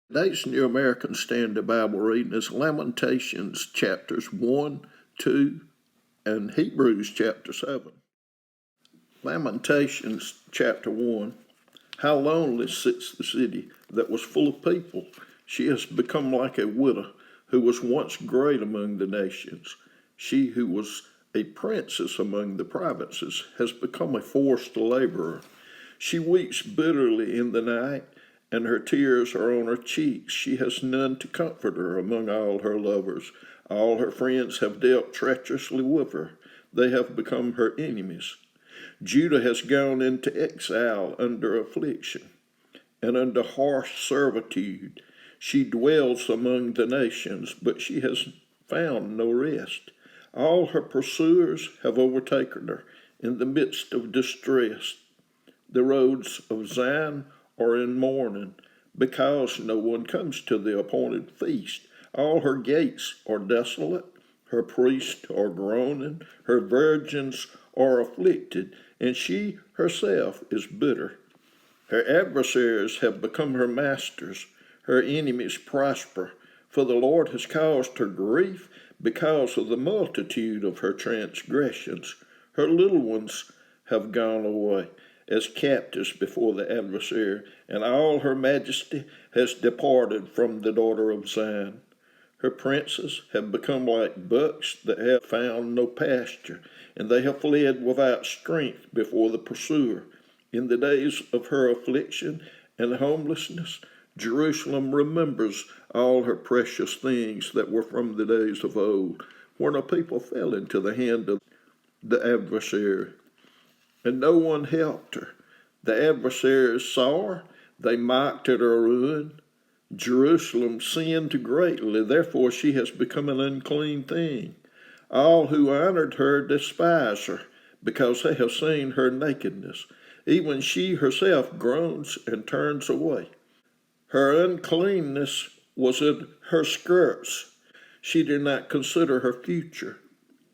Today's New American Standard Bible reading is Lamentations chapters 1, 2, and Hebrews chapter 7. Lamentations chapter 1. How lonely sits the city that was full of people. She has become like a widow who was once great among the nations. She who was a princess among the provinces has become a forced laborer. She weeps bitterly in the night, and her tears are on her cheeks. She has none to comfort her among all her lovers. All her friends have dealt treacherously with her. They have become her enemies. Judah has gone into exile under affliction and under harsh servitude. She dwells among the nations, but she has found no rest. All her pursuers have overtaken her in the midst of distress. The roads of Zion are in mourning, because no one comes to the appointed feast. All her gates are desolate, her priests are groaning, her virgins are afflicted, and she herself is bitter. Her adversaries have become her masters, her enemies prosper, for the Lord has caused her grief because of the multitude of her transgressions. Her little ones have gone away as captives before the adversary, and all her majesty has departed from the daughter of Zion. Her princes have become like bucks that have found no pasture, and they have fled without strength before the pursuer. In the days of her affliction and homelessness, Jerusalem remembers all her precious things that were from the days of old, when a people fell into the hand of the adversary, and no one helped her. The adversaries saw her, they mocked at her ruin. Jerusalem sinned greatly, therefore she has become an unclean thing. All who honored her despise her, because they have seen her nakedness. Even she herself groans and turns away. Her uncleanness was in her skirts. She did not consider her future.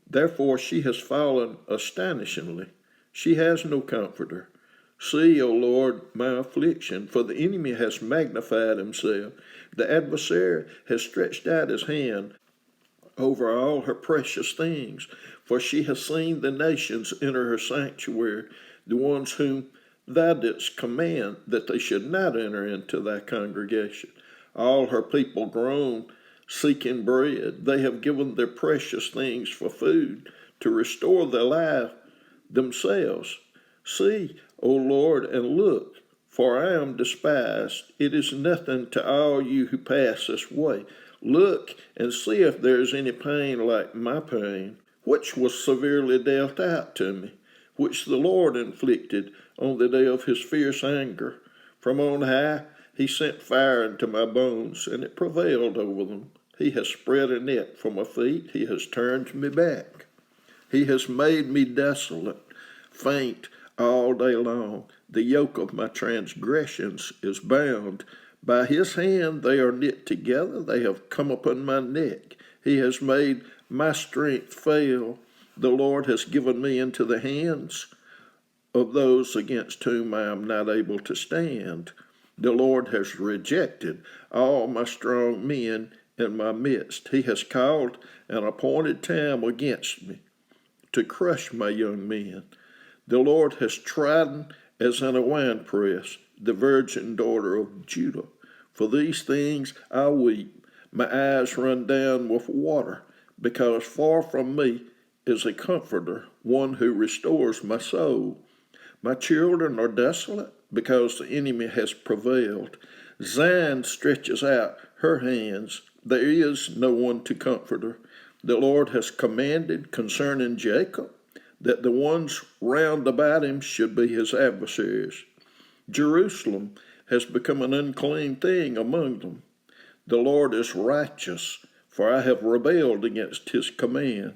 Therefore she has fallen astonishingly. She has no comforter. See, O Lord, my affliction, for the enemy has magnified himself. The adversary has stretched out his hand over all her precious things, for she has seen the nations enter her sanctuary, the ones whom thou didst command that they should not enter into thy congregation. All her people groan, seeking bread. They have given their precious things for food, to restore their life themselves. See, O Lord, and look, for I am despised. It is nothing to all you who pass this way. Look and see if there is any pain like my pain, which was severely dealt out to me, which the Lord inflicted on the day of his fierce anger. From on high he sent fire into my bones, and it prevailed over them. He has spread a net for my feet. He has turned me back. He has made me desolate, faint all day long. The yoke of my transgressions is bound. By his hand they are knit together. They have come upon my neck. He has made my strength fail. The Lord has given me into the hands of those against whom I am not able to stand. The Lord has rejected all my strong men in my midst. He has called an appointed time against me, to crush my young men. The Lord has trodden as in a winepress the virgin daughter of Judah. For these things I weep. My eyes run down with water, because far from me is a comforter, one who restores my soul. My children are desolate, because the enemy has prevailed. Zion stretches out her hands. There is no one to comfort her. The Lord has commanded concerning Jacob that the ones round about him should be his adversaries. Jerusalem has become an unclean thing among them. The Lord is righteous, for I have rebelled against his command.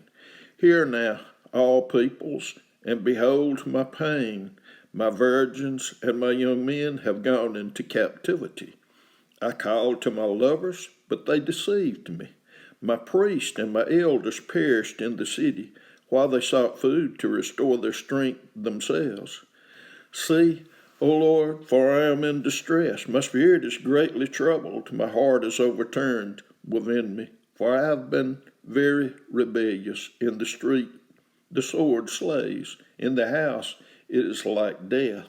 Hear now, all peoples, and behold my pain. My virgins and my young men have gone into captivity. I called to my lovers, but they deceived me. My priests and my elders perished in the city, while they sought food to restore their strength themselves. See, O Lord, for I am in distress. My spirit is greatly troubled. My heart is overturned within me. For I have been very rebellious. In the street, the sword slays. In the house, it is like death.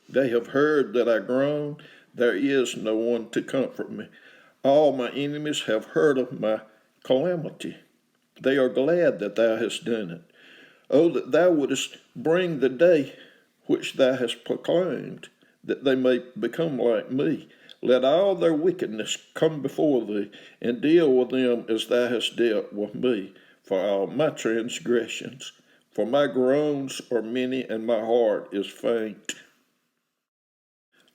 They have heard that I groan. There is no one to comfort me. All my enemies have heard of my calamity. They are glad that thou hast done it. Oh, that thou wouldest bring the day which thou hast proclaimed, that they may become like me. Let all their wickedness come before thee, and deal with them as thou hast dealt with me, for all my transgressions. For my groans are many, and my heart is faint.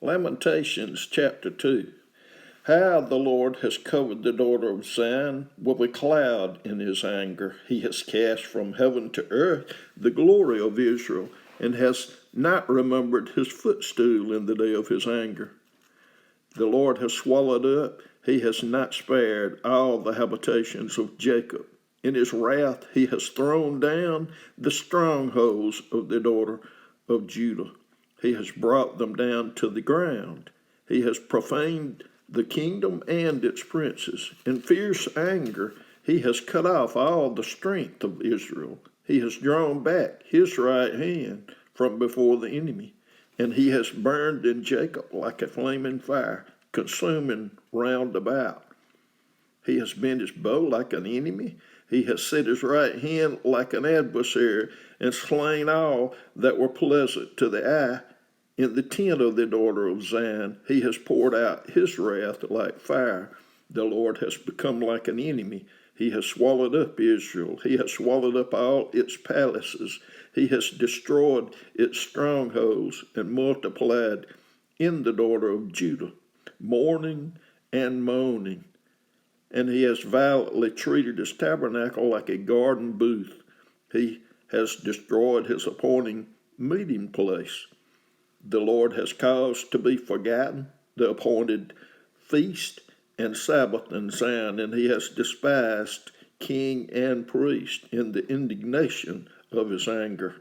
Lamentations chapter 2. How the Lord has covered the daughter of Zion with a cloud in his anger. He has cast from heaven to earth the glory of Israel, and has not remembered his footstool in the day of his anger. The Lord has swallowed up, he has not spared all the habitations of Jacob. In his wrath he has thrown down the strongholds of the daughter of Judah. He has brought them down to the ground. He has profaned the kingdom and its princes. In fierce anger, he has cut off all the strength of Israel. He has drawn back his right hand from before the enemy, and he has burned in Jacob like a flaming fire, consuming round about. He has bent his bow like an enemy. He has set his right hand like an adversary, and slain all that were pleasant to the eye. In the tent of the daughter of Zion, he has poured out his wrath like fire. The Lord has become like an enemy. He has swallowed up Israel. He has swallowed up all its palaces. He has destroyed its strongholds and multiplied in the daughter of Judah, mourning and moaning. And he has violently treated his tabernacle like a garden booth. He has destroyed his appointing meeting place. The Lord has caused to be forgotten the appointed feast and Sabbath in Zion, and he has despised king and priest in the indignation of his anger.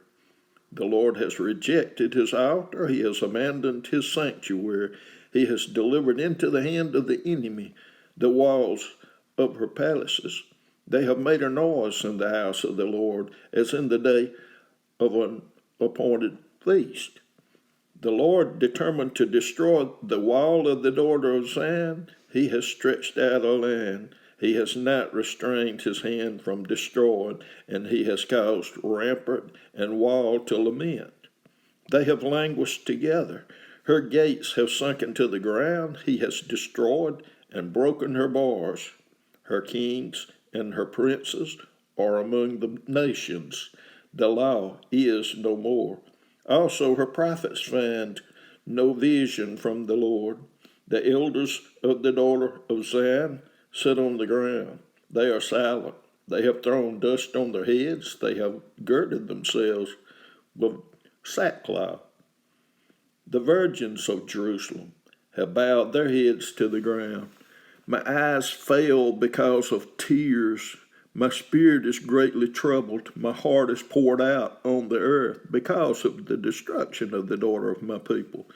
The Lord has rejected his altar. He has abandoned his sanctuary. He has delivered into the hand of the enemy the walls of her palaces. They have made a noise in the house of the Lord, as in the day of an appointed feast. The Lord determined to destroy the wall of the daughter of Zion. He has stretched out a line. He has not restrained his hand from destroying, and he has caused rampart and wall to lament. They have languished together. Her gates have sunk into the ground. He has destroyed and broken her bars. Her kings and her princes are among the nations. The law is no more. Also her prophets find no vision from the Lord. The elders of the daughter of Zion sit on the ground. They are silent. They have thrown dust on their heads. They have girded themselves with sackcloth. The virgins of Jerusalem have bowed their heads to the ground. My eyes fail because of tears. My spirit is greatly troubled. My heart is poured out on the earth because of the destruction of the daughter of my people,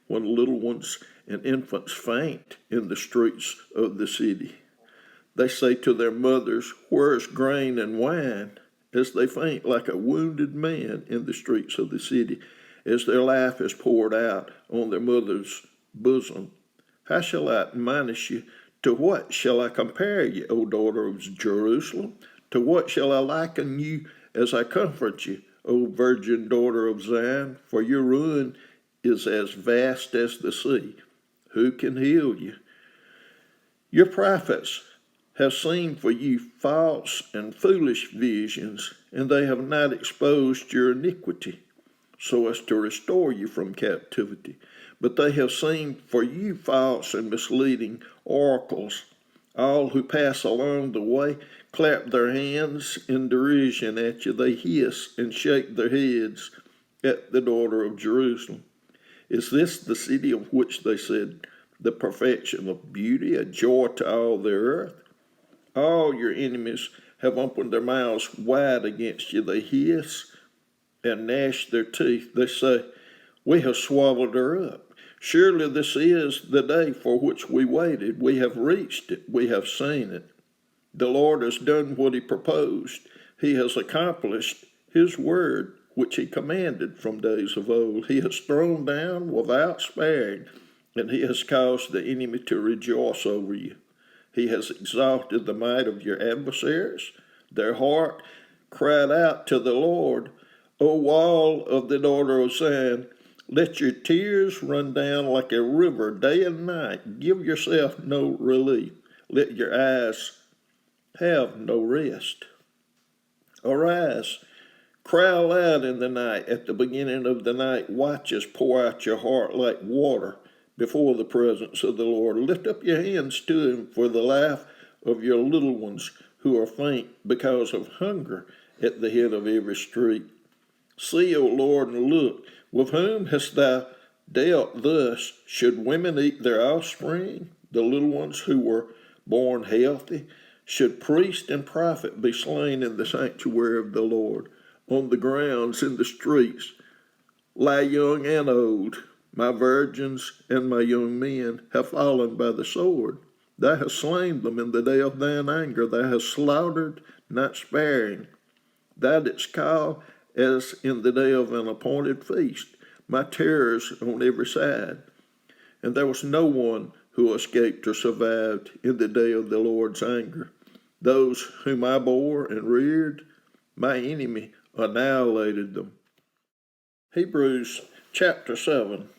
when little ones and infants faint in the streets of the city. They say to their mothers, "Where is grain and wine?" as they faint like a wounded man in the streets of the city, as their life is poured out on their mother's bosom. How shall I admonish you? To what shall I compare you, O daughter of Jerusalem? To what shall I liken you as I comfort you, O virgin daughter of Zion? For your ruin is as vast as the sea. Who can heal you? Your prophets have seen for you false and foolish visions, and they have not exposed your iniquity, so as to restore you from captivity. But they have seen for you false and misleading oracles. All who pass along the way clap their hands in derision at you. They hiss and shake their heads at the daughter of Jerusalem. Is this the city of which they said, the perfection of beauty, a joy to all the earth? All your enemies have opened their mouths wide against you. They hiss and gnash their teeth. They say, We have swallowed her up. Surely this is the day for which we waited. We have reached it. We have seen it. The Lord has done what he proposed. He has accomplished his word, which he commanded from days of old. He has thrown down without sparing, and he has caused the enemy to rejoice over you. He has exalted the might of your adversaries. Their heart cried out to the Lord, O wall of the daughter of Zion, let your tears run down like a river day and night. Give yourself no relief. Let your eyes have no rest. Arise, cry aloud in the night. At the beginning of the night watches, pour out your heart like water before the presence of the Lord. Lift up your hands to him for the laugh of your little ones who are faint because of hunger at the head of every street. See, O Lord, and look, with whom hast thou dealt thus? Should women eat their offspring, the little ones who were born healthy? Should priest and prophet be slain in the sanctuary of the Lord? On the grounds, in the streets, lie young and old. My virgins and my young men have fallen by the sword. Thou hast slain them in the day of thine anger. Thou hast slaughtered, not sparing. Thou didst call as in the day of an appointed feast, my terrors on every side. And there was no one who escaped or survived in the day of the Lord's anger. Those whom I bore and reared, my enemy annihilated them. Hebrews chapter 7.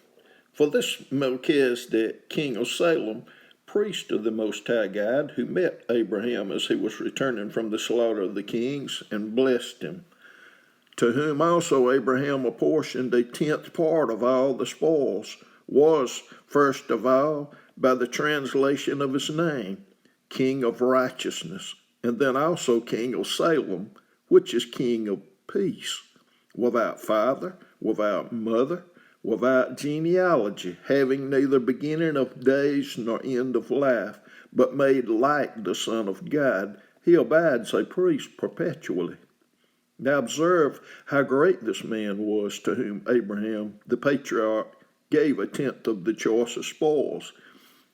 For this Melchizedek, king of Salem, priest of the Most High God, who met Abraham as he was returning from the slaughter of the kings and blessed him, to whom also Abraham apportioned a tenth part of all the spoils, was, first of all, by the translation of his name, King of Righteousness, and then also King of Salem, which is King of Peace, without father, without mother, without genealogy, having neither beginning of days nor end of life, but made like the Son of God, he abides a priest perpetually. Now observe how great this man was, to whom Abraham the patriarch gave a tenth of the choicest spoils.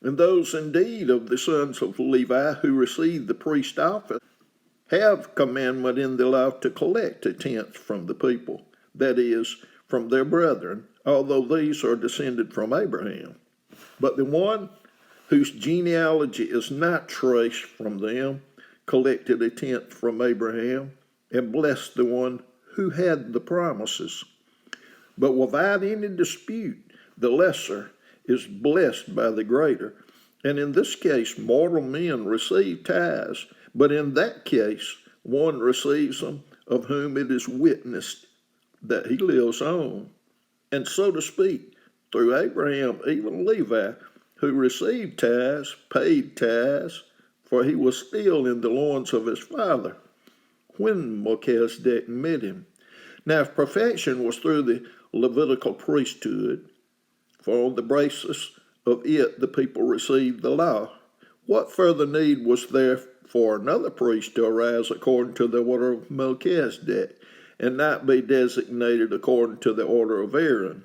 And those indeed of the sons of Levi who received the priest office have commandment in the law to collect a tenth from the people, that is, from their brethren, although these are descended from Abraham. But the one whose genealogy is not traced from them collected a tenth from Abraham, and blessed the one who had the promises. But without any dispute, the lesser is blessed by the greater. And in this case, mortal men receive tithes, but in that case, one receives them of whom it is witnessed that he lives on. And so to speak, through Abraham, even Levi, who received tithes, paid tithes, for he was still in the loins of his father when Melchizedek met him. Now, if perfection was through the Levitical priesthood, for on the basis of it the people received the law, what further need was there for another priest to arise according to the order of Melchizedek, and not be designated according to the order of Aaron?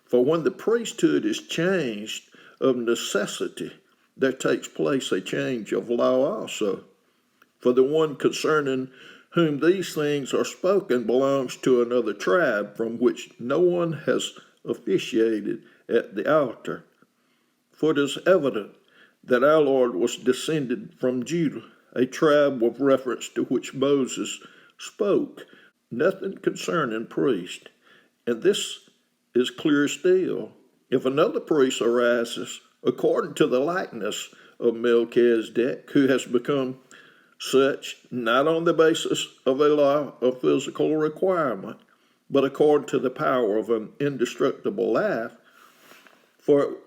For when the priesthood is changed of necessity, there takes place a change of law also. For the one concerning whom these things are spoken belongs to another tribe, from which no one has officiated at the altar. For it is evident that our Lord was descended from Judah, a tribe with reference to which Moses spoke nothing concerning priest. And this is clear still. If another priest arises according to the likeness of Melchizedek, who has become such not on the basis of a law of physical requirement, but according to the power of an indestructible life, for it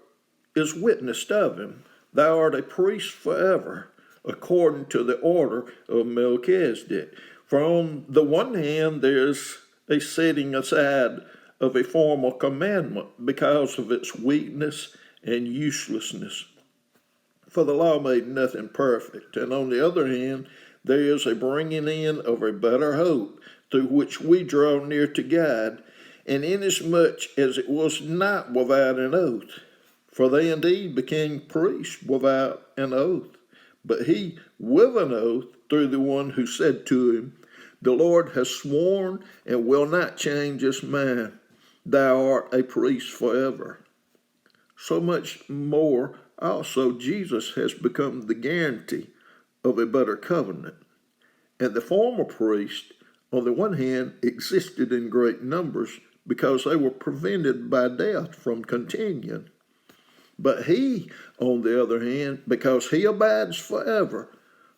is witnessed of him, thou art a priest forever, according to the order of Melchizedek. For on the one hand, there's a setting aside of a formal commandment because of its weakness and uselessness. For the law made nothing perfect. And on the other hand, there is a bringing in of a better hope, through which we draw near to God. And inasmuch as it was not without an oath, for they indeed became priests without an oath, but he with an oath through the one who said to him, the Lord has sworn and will not change his mind. Thou art a priest forever. So much more also Jesus has become the guarantee of a better covenant. And the former priests, on the one hand, existed in great numbers because they were prevented by death from continuing. But he, on the other hand, because he abides forever,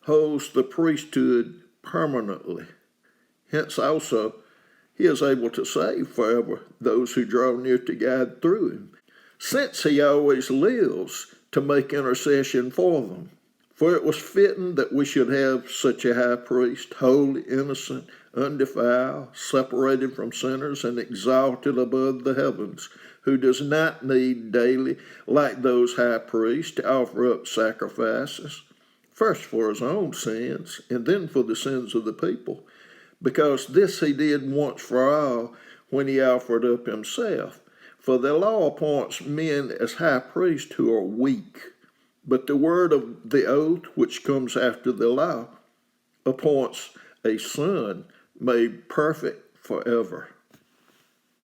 holds the priesthood permanently. Hence also, he is able to save forever those who draw near to God through him, since he always lives to make intercession for them. For it was fitting that we should have such a high priest, holy, innocent, undefiled, separated from sinners, and exalted above the heavens, who does not need daily, like those high priests, to offer up sacrifices, first for his own sins, and then for the sins of the people, because this he did once for all when he offered up himself. For the law appoints men as high priests who are weak, but the word of the oath, which comes after the law, appoints a son made perfect forever.